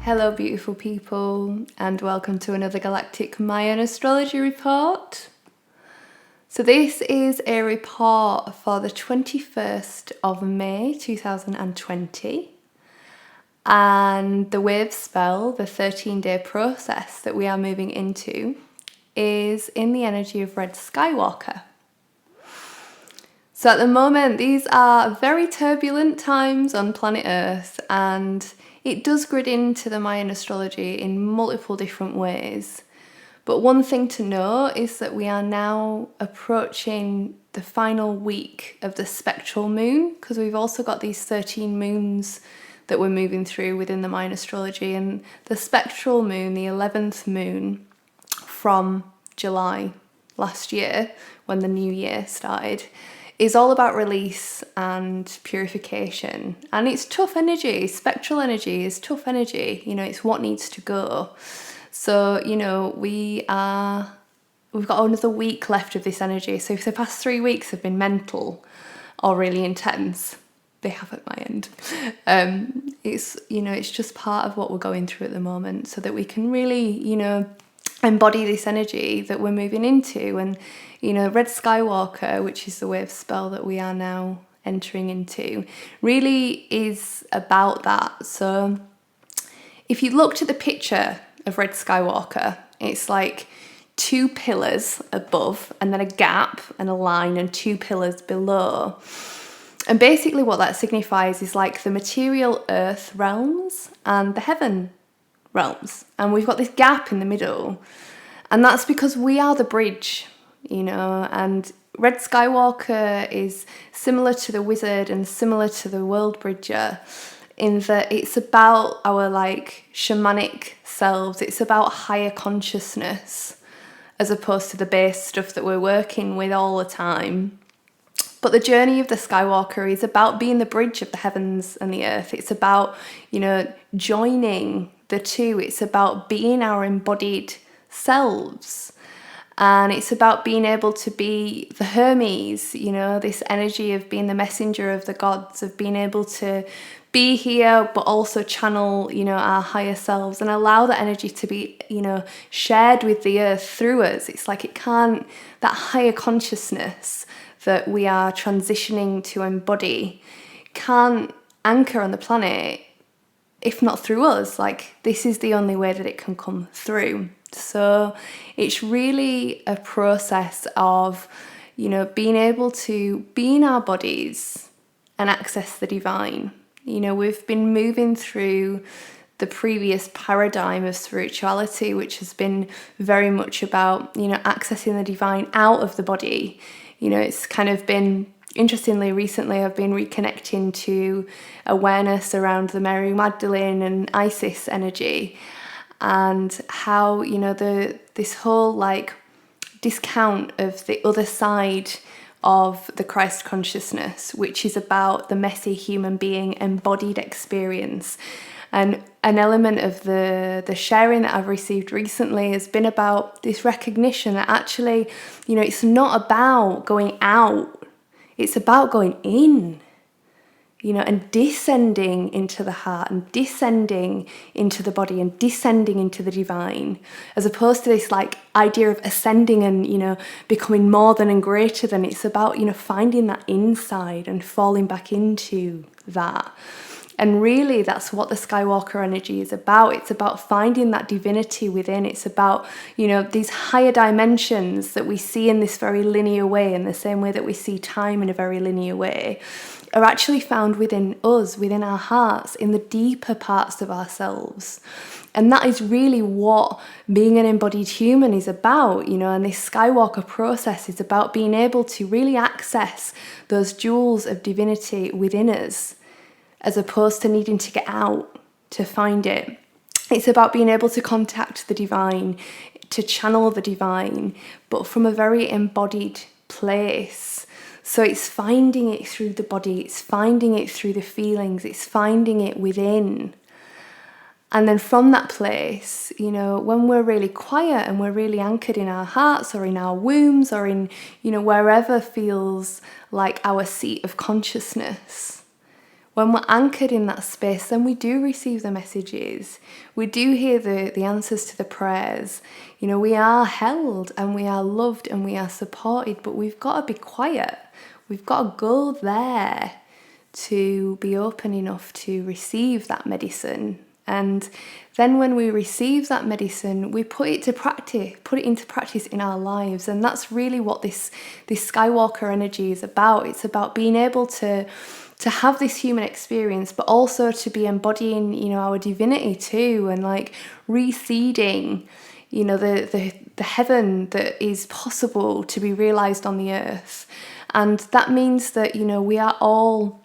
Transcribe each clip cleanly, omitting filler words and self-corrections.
Hello beautiful people, and welcome to another galactic Mayan astrology report. So this is a report for the 21st of May 2020, and the Wavespell, the 13-day process that we are moving into, is in the energy of Red Skywalker. So at the moment, these are very turbulent times on planet Earth, and it does grid into the Mayan astrology in multiple different ways. But one thing to know is that we are now approaching the final week of the spectral moon, because we've also got these 13 moons that we're moving through within the Mayan astrology. And the spectral moon, the 11th moon from July last year, when the new year started, is all about release and purification. And it's tough energy. Spectral energy is tough energy. It's what needs to go. So, we've got another week left of this energy. So if the past 3 weeks have been mental or really intense, they have at my end. It's just part of what we're going through at the moment, so that we can really, embody this energy that we're moving into. And Red Skywalker, which is the wave spell that we are now entering into, really is about that. So if you looked at the picture of Red Skywalker, it's like 2 pillars above, and then a gap and a line, and 2 pillars below. And basically what that signifies is like the material earth realms and the heaven realms. And we've got this gap in the middle. And that's because we are the bridge, and Red Skywalker is similar to the wizard and similar to the world bridger, in that it's about our shamanic selves. It's about higher consciousness as opposed to the base stuff that we're working with all the time. But the journey of the Skywalker is about being the bridge of the heavens and the earth. It's about, joining the two. It's about being our embodied selves. And it's about being able to be the Hermes, this energy of being the messenger of the gods, of being able to be here, but also channel, our higher selves and allow that energy to be, shared with the earth through us. It's like that higher consciousness that we are transitioning to embody can't anchor on the planet if not through us. This is the only way that it can come through. So it's really a process of, being able to be in our bodies and access the divine. We've been moving through the previous paradigm of spirituality, which has been very much about, accessing the divine out of the body. It's kind of been, interestingly, recently I've been reconnecting to awareness around the Mary Magdalene and Isis energy, and how, this whole discount of the other side of the Christ consciousness, which is about the messy human being embodied experience. And an element of the sharing that I've received recently has been about this recognition that actually, it's not about going out, it's about going in, and descending into the heart, and descending into the body, and descending into the divine, as opposed to this idea of ascending and, becoming more than and greater than. It's about, finding that inside and falling back into that. And really, that's what the Skywalker energy is about. It's about finding that divinity within. It's about, these higher dimensions that we see in this very linear way, in the same way that we see time in a very linear way, are actually found within us, within our hearts, in the deeper parts of ourselves. And that is really what being an embodied human is about, and this Skywalker process is about being able to really access those jewels of divinity within us, as opposed to needing to get out to find it. It's about being able to contact the divine, to channel the divine, but from a very embodied place. So it's finding it through the body, it's finding it through the feelings, it's finding it within. And then from that place, when we're really quiet and we're really anchored in our hearts or in our wombs or in, wherever feels like our seat of consciousness, When we're anchored in that space, then we do receive the messages. We do hear the answers to the prayers. You know, we are held and we are loved and we are supported, but we've got to be quiet. We've got to go there to be open enough to receive that medicine. And then when we receive that medicine, we put it into practice in our lives. And that's really what this Skywalker energy is about. It's about being able to have this human experience, but also to be embodying, you know, our divinity too, and like reseeding, you know, the heaven that is possible to be realized on the earth. And that means that, you know, we are all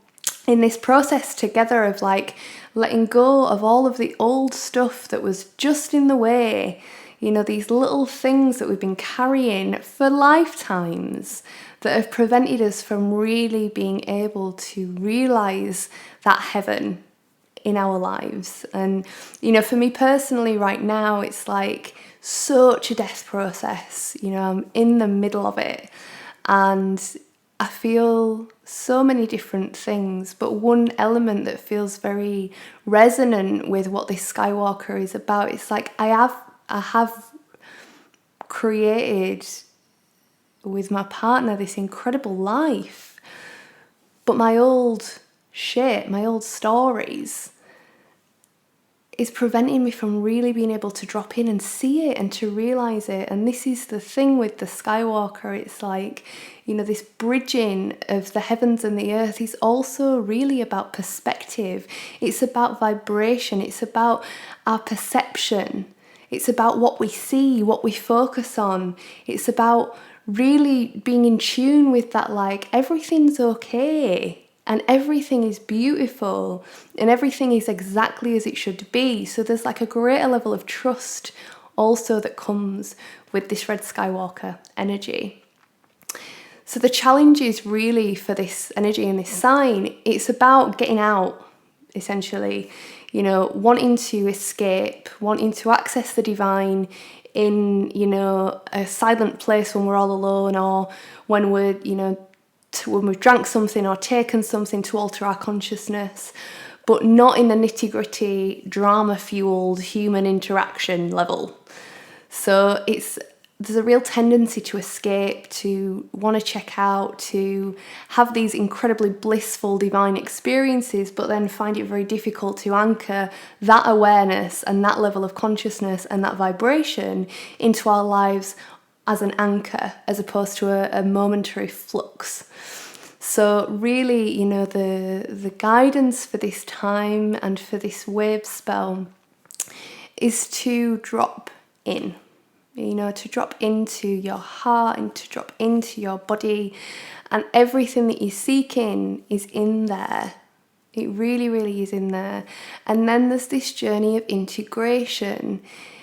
in this process together of like letting go of all of the old stuff that was just in the way, you know, these little things that we've been carrying for lifetimes that have prevented us from really being able to realize that heaven in our lives. And, you know, for me personally right now, it's like such a death process. You know, I'm in the middle of it and I feel so many different things, but one element that feels very resonant with what this Skywalker is about, it's like I have created with my partner this incredible life, but my old shit, my old stories is preventing me from really being able to drop in and see it and to realize it. And this is the thing with the Skywalker, it's like, you know, this bridging of the heavens and the earth is also really about perspective. It's about vibration. It's about our perception. It's about what we see, what we focus on. It's about really being in tune with that, like, everything's okay and everything is beautiful and everything is exactly as it should be. So there's like a greater level of trust also that comes with this red Skywalker energy. So the challenge is really for this energy and this sign, it's about getting out, essentially, you know, wanting to escape, wanting to access the divine in, you know, a silent place when we're all alone, or when we're, you know, when we've drank something or taken something to alter our consciousness, but not in the nitty-gritty, drama-fueled human interaction level. So there's a real tendency to escape, to want to check out, to have these incredibly blissful divine experiences, but then find it very difficult to anchor that awareness and that level of consciousness and that vibration into our lives as an anchor, as opposed to a momentary flux. So really, you know, the guidance for this time and for this wave spell is to drop in. You know, to drop into your heart and to drop into your body, and everything that you're seeking is in there. It really, really is in there. And then there's this journey of integration.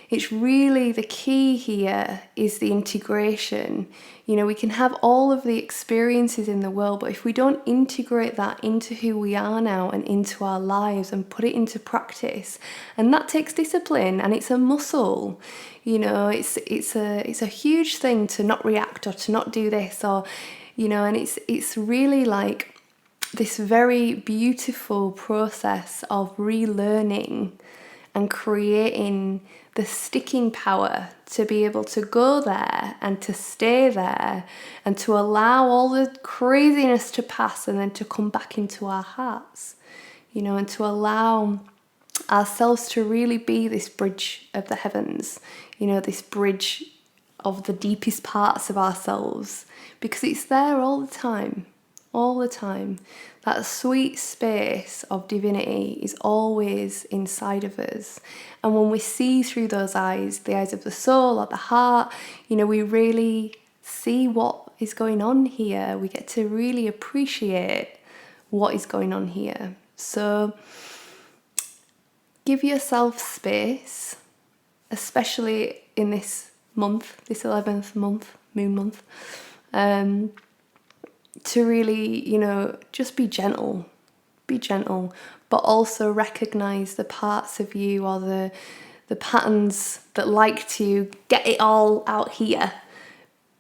It's really the key here is the integration. You know, we can have all of the experiences in the world, but if we don't integrate that into who we are now and into our lives and put it into practice, and that takes discipline and it's a muscle. You know, it's a huge thing to not react or to not do this, or, you know, and it's really like this very beautiful process of relearning and creating the sticking power to be able to go there and to stay there and to allow all the craziness to pass and then to come back into our hearts, you know, and to allow ourselves to really be this bridge of the heavens, you know, this bridge of the deepest parts of ourselves, because it's there all the time. All the time. That sweet space of divinity is always inside of us. And when we see through those eyes, the eyes of the soul or the heart, you know, we really see what is going on here. We get to really appreciate what is going on here. So give yourself space, especially in this month, this 11th month, moon month, to really, you know, just be gentle, but also recognize the parts of you or the patterns that like to get it all out here,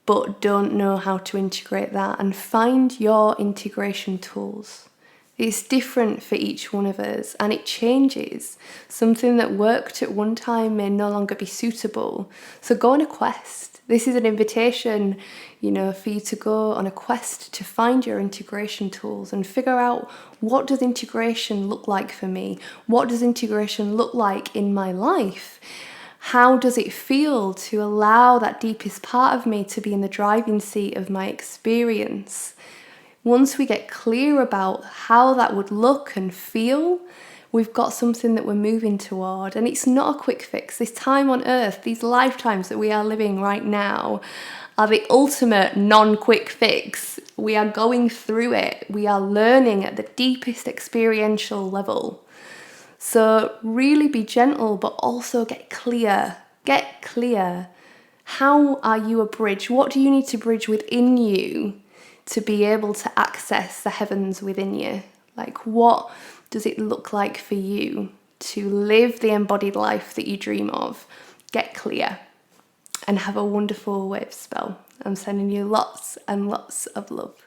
but don't know how to integrate that, and find your integration tools. It's different for each one of us, and it changes. Something that worked at one time may no longer be suitable. So go on a quest. This is an invitation, for you to go on a quest to find your integration tools and figure out, what does integration look like for me? What does integration look like in my life? How does it feel to allow that deepest part of me to be in the driving seat of my experience? Once we get clear about how that would look and feel, we've got something that we're moving toward. And it's not a quick fix. This time on earth, these lifetimes that we are living right now, are the ultimate non-quick fix. We are going through it. We are learning at the deepest experiential level. So really be gentle, but also get clear. Get clear. How are you a bridge? What do you need to bridge within you to be able to access the heavens within you? Like, what does it look like for you to live the embodied life that you dream of? Get clear and have a wonderful wave spell. I'm sending you lots and lots of love.